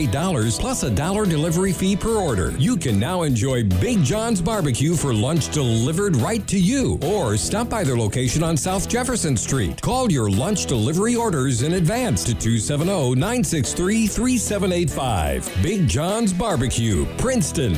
$8 plus $1 delivery fee per order. You can now enjoy Big John's Barbecue for lunch delivered right to you, or stop by their location on South Jefferson Street. Call your lunch delivery orders in advance to 270-963-3785. Big John's Barbecue, Princeton.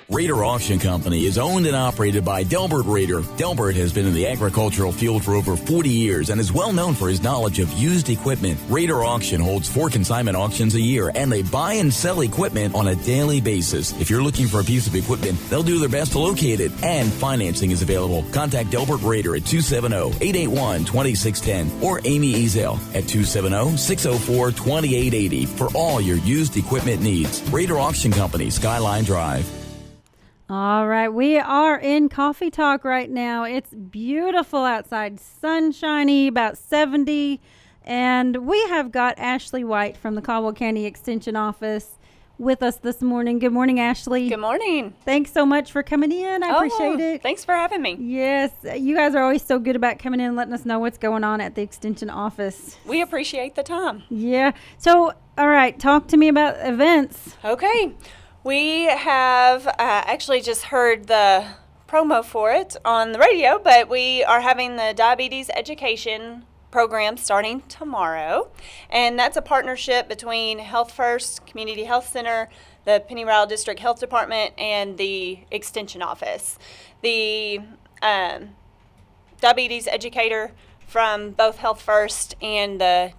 Raider Auction Company is owned and operated by Delbert Raider. Delbert has been in the agricultural field for over 40 years and is well known for his knowledge of used equipment. Raider Auction holds 4 consignment auctions a year, and they buy and sell equipment on a daily basis. If you're looking for a piece of equipment, they'll do their best to locate it, and financing is available. Contact Delbert Raider at 270-881-2610 or Amy Ezel at 270-604-2880 for all your used equipment needs. Raider Auction Company, Skyline Drive. All right, we are in Coffee Talk right now. It's beautiful outside, sunshiny, about 70, and we have got Ashley White from the Caldwell County Extension Office with us this morning. Good morning, Ashley. Good morning. Thanks so much for coming in. I appreciate it. Thanks for having me. Yes, you guys are always so good about coming in and letting us know what's going on at the Extension Office. We appreciate the time. Yeah. So, all right, talk to me about events. Okay. We have actually just heard the promo for it on the radio, but we are having the diabetes education program starting tomorrow. And that's a partnership between Health First Community Health Center, the Pennyroyal District Health Department, and the Extension Office. The diabetes educator from both Health First and the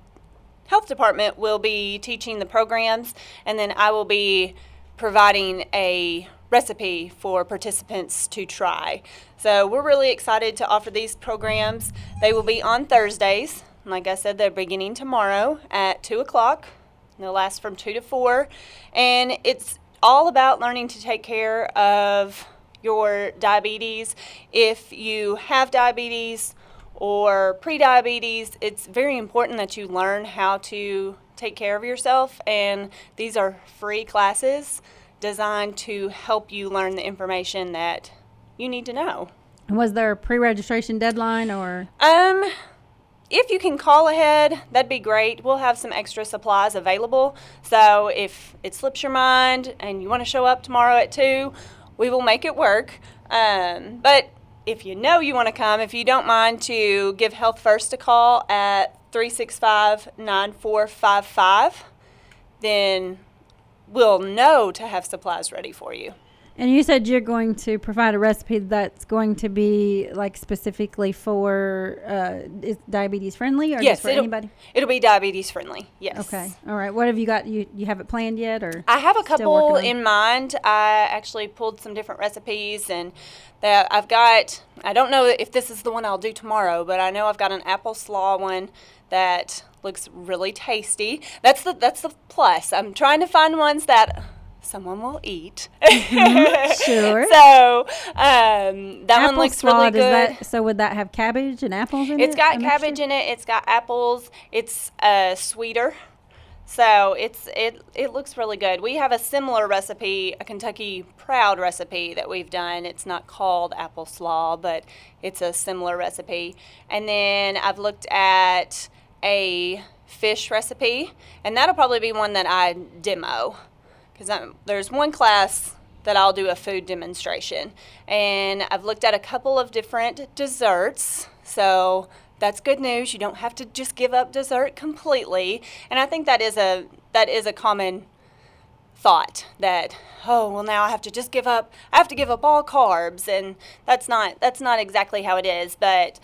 Health Department will be teaching the programs, and then I will be providing a recipe for participants to try. So we're really excited to offer these programs. They will be on Thursdays. Like I said, they're beginning tomorrow at 2 o'clock. They'll last from 2 to 4. And it's all about learning to take care of your diabetes. If you have diabetes or pre-diabetes, it's very important that you learn how to take care of yourself, and these are free classes designed to help you learn the information that you need to know. Was there a pre-registration deadline or? If you can call ahead, that'd be great. We'll have some extra supplies available. So if it slips your mind and you want to show up tomorrow at 2, we will make it work. But if you know you want to come, if you don't mind to give Health First a call at 365-9455, then we'll know to have supplies ready for you. And you said you're going to provide a recipe that's going to be like specifically for is diabetes friendly, or yes, just for anybody? It'll be diabetes friendly. Yes. Okay. All right. What have you got? You have it planned yet, or? I have a couple in mind. I actually pulled some different recipes, and that I've got. I don't know if this is the one I'll do tomorrow, but I know I've got an apple slaw one that looks really tasty. That's the plus. I'm trying to find ones that someone will eat. Sure. So that apple one looks slaw, really good. So would that have cabbage and apples in it? It's got cabbage in it. It's got apples. It's sweeter. So it looks really good. We have a similar recipe, a Kentucky Proud recipe that we've done. It's not called apple slaw, but it's a similar recipe. And then I've looked at a fish recipe, and that'll probably be one that I demo, because there's one class that I'll do a food demonstration. And I've looked at a couple of different desserts, so that's good news. You don't have to just give up dessert completely. And I think that is a common thought that, oh, well, now I have to just give up. I have to give up all carbs, and that's not exactly how it is. But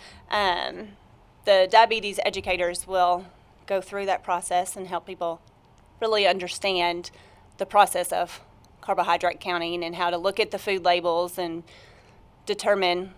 the diabetes educators will go through that process and help people really understand the process of carbohydrate counting and how to look at the food labels and determine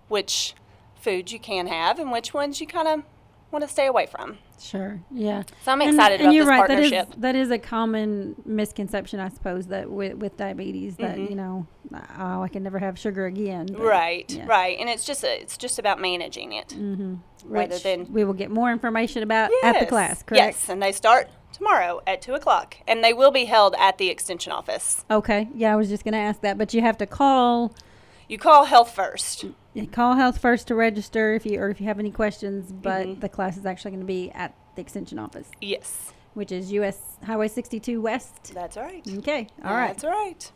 which foods you can have and which ones you kind of want to stay away from. Sure, yeah. So I'm excited about this partnership. That is a common misconception, I suppose, that with diabetes, that, you know, oh, I can never have sugar again. But, right, yeah. right. And it's just about managing it. Mm-hmm. Rather than we will get more information about at the class, correct? Yes, and they start tomorrow at 2 o'clock, and they will be held at the Extension office. Okay, yeah, I was just going to ask that, but you have to call. You call Health First. You call Health First to register if you have any questions, but the class is actually going to be at the Extension office. Yes. which is US Highway 62 West. That's right. Okay, all right. That's right.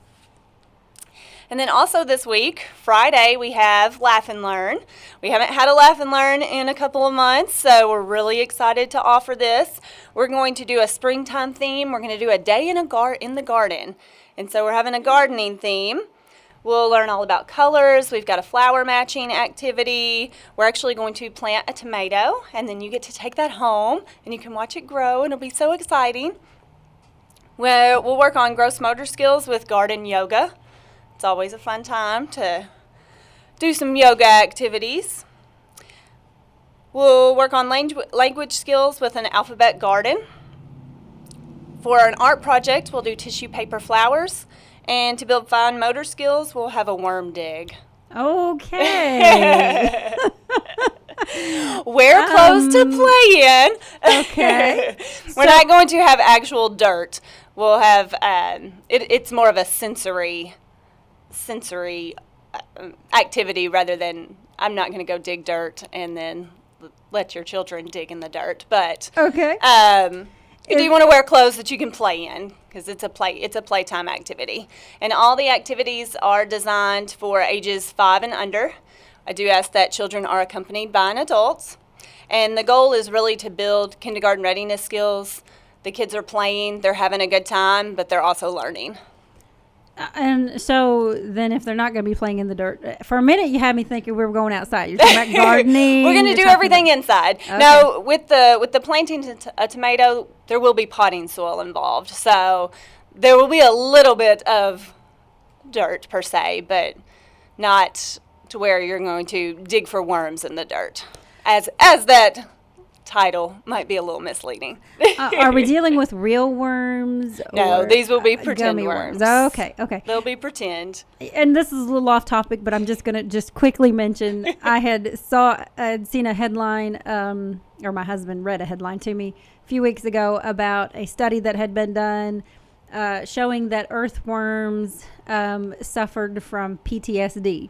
And then also this week, Friday, we have Laugh and Learn. We haven't had a Laugh and Learn in a couple of months, so we're really excited to offer this. We're going to do a springtime theme. We're going to do a day in the garden. And so we're having a gardening theme. We'll learn all about colors. We've got a flower matching activity. We're actually going to plant a tomato, and then you get to take that home, and you can watch it grow, and it'll be so exciting. We'll work on gross motor skills with garden yoga. It's always a fun time to do some yoga activities. We'll work on language skills with an alphabet garden. For an art project, we'll do tissue paper flowers. And to build fine motor skills, we'll have a worm dig. Okay. Wear clothes to play in. Okay. We're not going to have actual dirt. We'll have, it's more of a sensory activity rather than, I'm not going to go dig dirt and then let your children dig in the dirt. But Okay. do you want to wear clothes that you can play in? Because it's a playtime activity. And all the activities are designed for ages 5 and under. I do ask that children are accompanied by an adult. And the goal is really to build kindergarten readiness skills. The kids are playing, they're having a good time, but they're also learning. And so then if they're not going to be playing in the dirt, for a minute you had me thinking we were going outside. You're talking about gardening. We're going to do everything inside. Okay. Now, with the planting a tomato, there will be potting soil involved. So there will be a little bit of dirt per se, but not to where you're going to dig for worms in the dirt. As that title might be a little misleading. Are we dealing with real worms? No, these will be pretend gummy worms. Okay. They'll be pretend. And this is a little off topic, but I'm just going to quickly mention I'd seen a headline, or my husband read a headline to me a few weeks ago about a study that had been done showing that earthworms suffered from PTSD.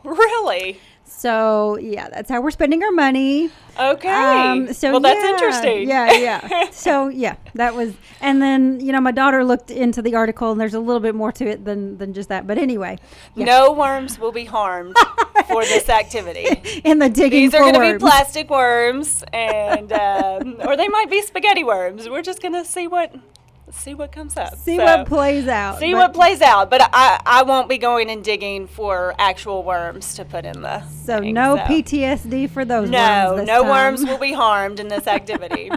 Really? So, yeah, that's how we're spending our money. Okay. Well, that's interesting. Yeah. So, yeah, that was, and then, my daughter looked into the article and there's a little bit more to it than just that. But anyway. Yeah. No worms will be harmed for this activity. In the digging These are going to be plastic worms and, or they might be spaghetti worms. We're just going to see what comes up. See what plays out. But I won't be going and digging for actual worms to put in the thing, no PTSD for those worms this No time. worms will be harmed in this activity.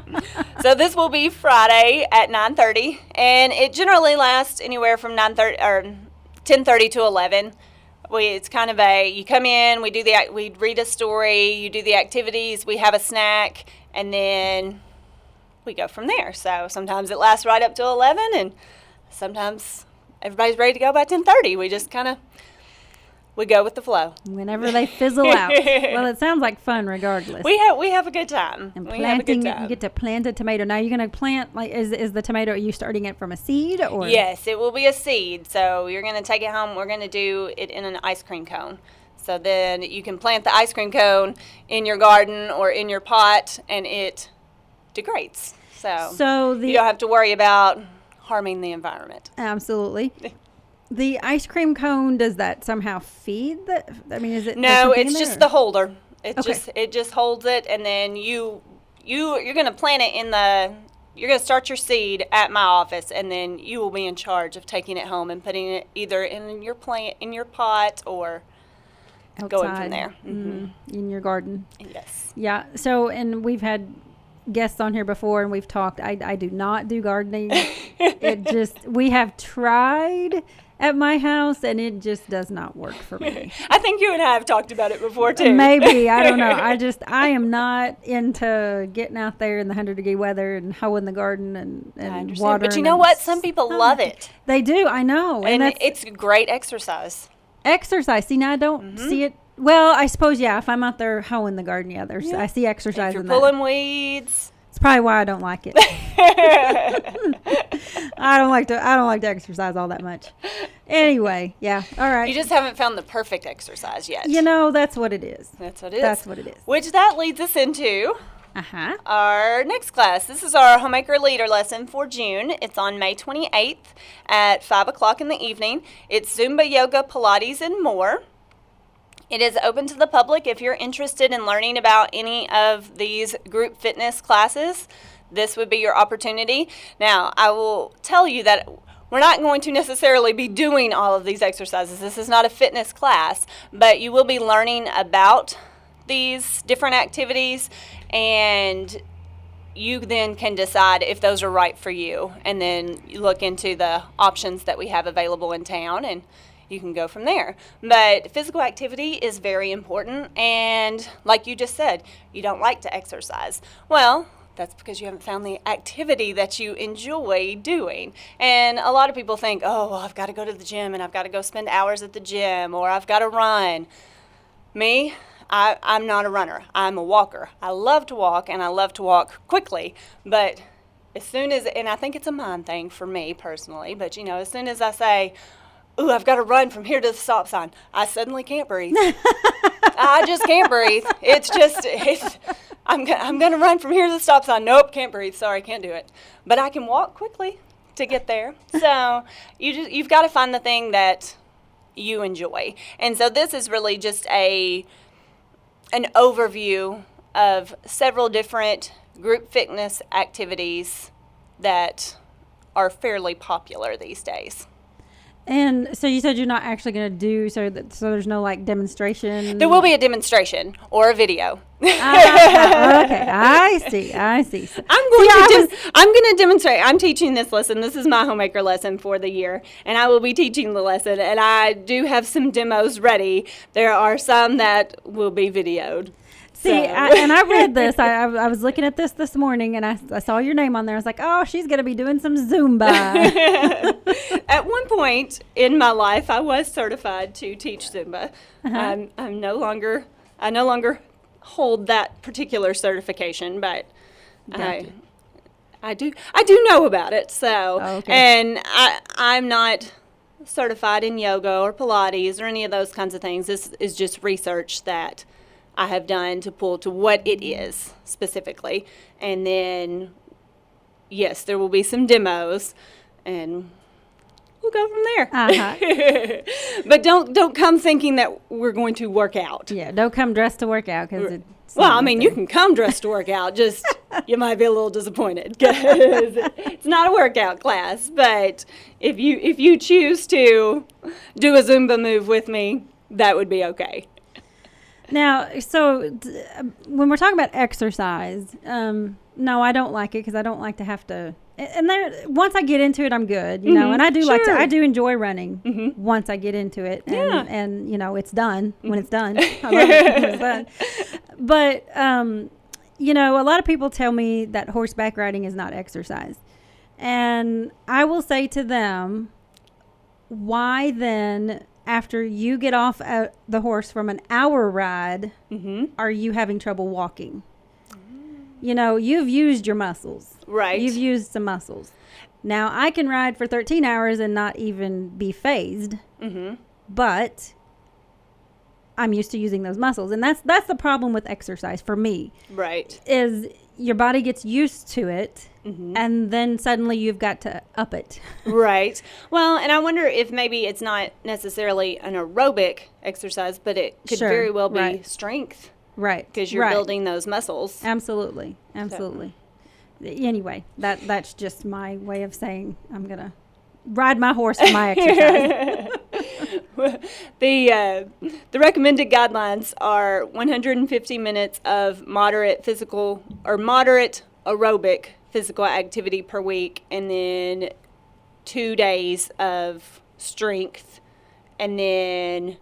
So this will be Friday at 9:30, and it generally lasts anywhere from 9:30 or 10:30 to 11. It's kind of you come in, we read a story, you do the activities, we have a snack, and then we go from there. So sometimes it lasts right up to 11, and sometimes everybody's ready to go by 10:30. We just we go with the flow. Whenever they fizzle out. Well, it sounds like fun regardless. We have a good time. And planting, you get to plant a tomato. Now you're going to plant, is the tomato, are you starting it from a seed? Or? Yes, it will be a seed. So you're going to take it home. We're going to do it in an ice cream cone. So then you can plant the ice cream cone in your garden or in your pot, and it degrades. So you don't have to worry about harming the environment. Absolutely. The ice cream cone, does that somehow feed is it? No, it's just the holder. It just holds it, and then you're going to plant it you're going to start your seed at my office, and then you will be in charge of taking it home and putting it either in your pot or outside, going from there. Mm-hmm. In your garden. Yes. Yeah. So, and we've had guests on here before, and we've talked. I do not do gardening. We have tried at my house, and it just does not work for me. I think you and I have talked about it before too. Maybe, I don't know. I am not into getting out there in the 100-degree weather and hoeing the garden and watering. But you know what? Some people love it. They do. I know, and it's great exercise. See, now I don't see it. Well, I suppose, yeah, if I'm out there hoeing the garden, I see exercise in that. If you're pulling weeds. It's probably why I don't like it. I don't like to exercise all that much. Anyway, yeah, all right. You just haven't found the perfect exercise yet. That's what it is. That's what it is. That's what it is. Which that leads us into Our next class, this is our Homemaker Leader lesson for June. It's on May 28th at 5 o'clock in the evening. It's Zumba, Yoga, Pilates, and more. It is open to the public. If you're interested in learning about any of these group fitness classes, this would be your opportunity. Now, I will tell you that we're not going to necessarily be doing all of these exercises. This is not a fitness class, but you will be learning about these different activities, and you then can decide if those are right for you, and then you look into the options that we have available in town, and you can go from there. But physical activity is very important, and like you just said, you don't like to exercise. Well, that's because you haven't found the activity that you enjoy doing. And a lot of people think, oh, well, I've got to go to the gym, and I've got to go spend hours at the gym, or I've got to run. Me, I'm not a runner. I'm a walker. I love to walk, and I love to walk quickly. But as soon as, and I think it's a mind thing for me personally, but as soon as I say, ooh, I've got to run from here to the stop sign, I suddenly can't breathe. I just can't breathe. I'm going to run from here to the stop sign. Nope, can't breathe. Sorry, can't do it. But I can walk quickly to get there. So you've got to find the thing that you enjoy. And so this is really just an overview of several different group fitness activities that are fairly popular these days. And so you said you're not actually going to do, so there's no demonstration? There will be a demonstration or a video. Okay, I see. I'm going to demonstrate. I'm teaching this lesson. This is my homemaker lesson for the year, and I will be teaching the lesson, and I do have some demos ready. There are some that will be videoed. See, I read this. I was looking at this morning, and I saw your name on there. I was like, oh, she's going to be doing some Zumba. At one point in my life, I was certified to teach Zumba. I no longer hold that particular certification, but Gotcha. I do know about it. So, okay. And I'm not certified in yoga or Pilates or any of those kinds of things. This is just research that I have done to pull to what it is specifically. And then, yes, there will be some demos, and we'll go from there. But don't come thinking that we're going to work out. Yeah, don't come dressed to work out. Cause you can come dressed to work out, just you might be a little disappointed because it's not a workout class. But if you choose to do a Zumba move with me, that would be okay. Now, so when we're talking about exercise, no, I don't like it because I don't like to have to. And once I get into it, I'm good, And I do I do enjoy running once I get into it, and it's done when it's done. I love it when it's done. But a lot of people tell me that horseback riding is not exercise, and I will say to them, why then? After you get off the horse from an hour ride, are you having trouble walking? You've used your muscles. Right. You've used some muscles. Now, I can ride for 13 hours and not even be phased, but I'm used to using those muscles. And that's the problem with exercise for me. Right. Is your body gets used to it, and then suddenly you've got to up it. Right. Well, and I wonder if maybe it's not necessarily an aerobic exercise, but it could very well be strength. Right. Because you're building those muscles. Absolutely. Anyway, that's just my way of saying I'm going to ride my horse for my exercise. The recommended guidelines are 150 minutes of moderate physical or moderate aerobic physical activity per week, and then 2 days of strength, and then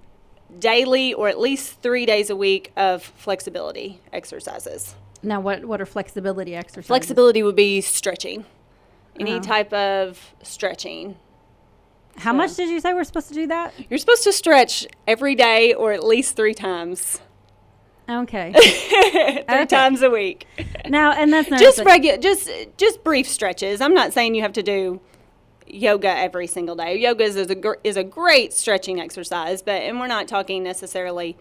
daily or at least 3 days a week of flexibility exercises. Now, what are flexibility exercises? Flexibility would be stretching, any type of stretching. How much did you say we're supposed to do that? You're supposed to stretch every day or at least 3 times. Okay. 3 times a week. Now, and that's not just brief stretches. I'm not saying you have to do yoga every single day. Yoga is a great stretching exercise, and we're not talking necessarily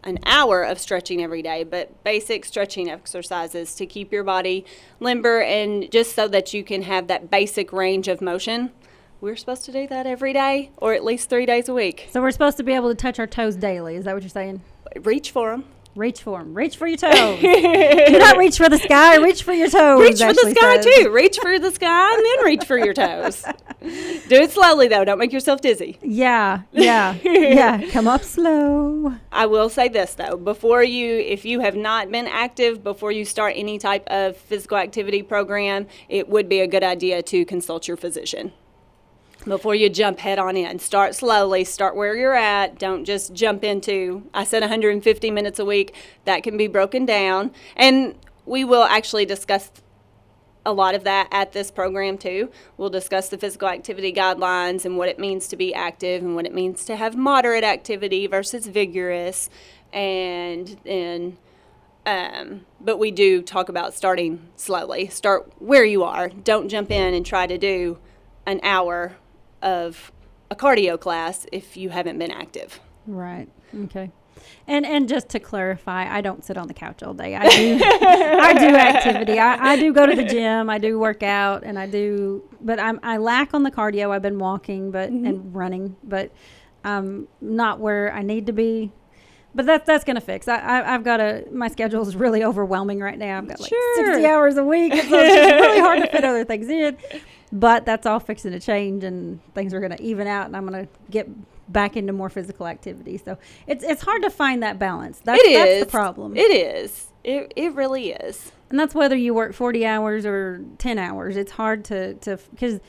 an hour of stretching every day, but basic stretching exercises to keep your body limber and just so that you can have that basic range of motion. We're supposed to do that every day or at least 3 days a week. So we're supposed to be able to touch our toes daily. Is that what you're saying? Reach for them. Reach for them. Reach for your toes. Do not reach for the sky. Reach for your toes. Reach for the Ashley sky, says. too. Reach for the sky and then reach for your toes. Do it slowly, though. Don't make yourself dizzy. Yeah. Yeah. Come up slow. I will say this, though. If you have not been active, before you start any type of physical activity program, it would be a good idea to consult your physician. Before you jump head on in, start slowly, start where you're at. Don't just jump into, I said 150 minutes a week. That can be broken down. And we will actually discuss a lot of that at this program too. We'll discuss the physical activity guidelines and what it means to be active and what it means to have moderate activity versus vigorous. And then, but we do talk about starting slowly. Start where you are. Don't jump in and try to do an hour of a cardio class if you haven't been active. Right. Okay. And just to clarify, I don't sit on the couch all day. I do I do activity. I do go to the gym. I do work out, and but I lack on the cardio. I've been walking, and running, but not where I need to be. But that's gonna fix. I've got my schedule is really overwhelming right now. I've got like 60 hours a week, so it's just really hard to fit other things in. But that's all fixing to change, and things are gonna even out, and I'm gonna get back into more physical activity. So it's hard to find that balance. That's the problem. It is. It really is. And that's whether you work 40 hours or 10 hours. It's hard to because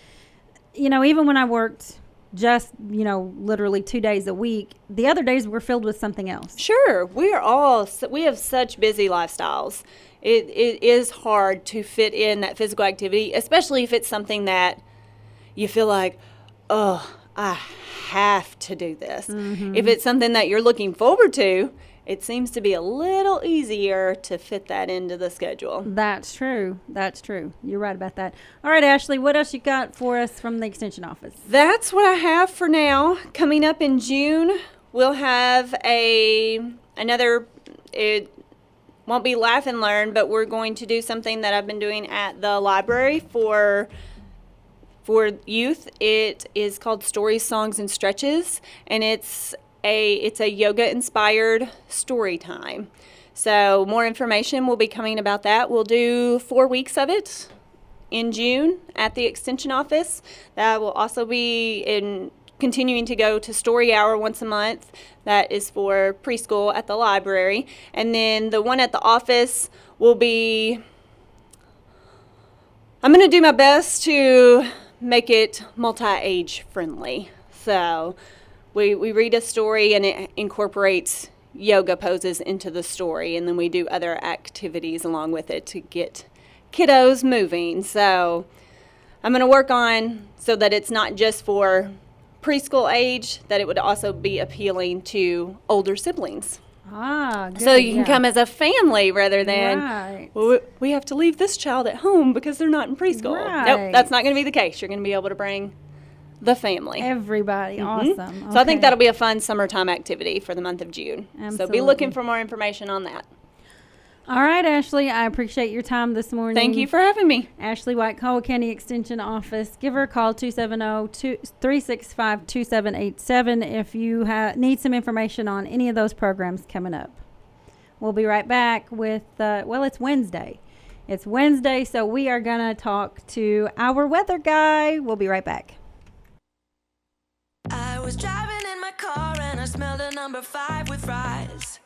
even when I worked just literally 2 days a week, the other days were filled with something else. Sure, we have such busy lifestyles. It is hard to fit in that physical activity, especially if it's something that you feel like, oh, I have to do this. Mm-hmm. If it's something that you're looking forward to, it seems to be a little easier to fit that into the schedule. That's true. You're right about that. All right, Ashley, what else you got for us from the Extension office? That's what I have for now. Coming up in June, we'll have another, it won't be Laugh and Learn, but we're going to do something that I've been doing at the library for youth. It is called Stories, Songs, and Stretches, and it's a yoga-inspired story time. So more information will be coming about that. We'll do 4 weeks of it in June at the Extension office. That will also be continuing to go to Story Hour once a month. That is for preschool at the library. And then the one at the office will be, I'm going to do my best to make it multi-age friendly. So we read a story and it incorporates yoga poses into the story, and then we do other activities along with it to get kiddos moving. So I'm going to work on so that it's not just for preschool age, that it would also be appealing to older siblings. Good, so you can come as a family rather than, well, we have to leave this child at home because they're not in preschool. Right. Nope, that's not going to be the case. You're going to be able to bring the family. Everybody. Mm-hmm. Awesome. Okay. So I think that'll be a fun summertime activity for the month of June. Absolutely. So be looking for more information on that. All right, Ashley, I appreciate your time this morning. Thank you for having me. Ashley White, Caldwell County Extension Office. Give her a call, 270-365-2787 if you need some information on any of those programs coming up. We'll be right back with, it's Wednesday. It's Wednesday, so we are going to talk to our weather guy. We'll be right back. I was driving in my car and I smelled a number 5 with fries.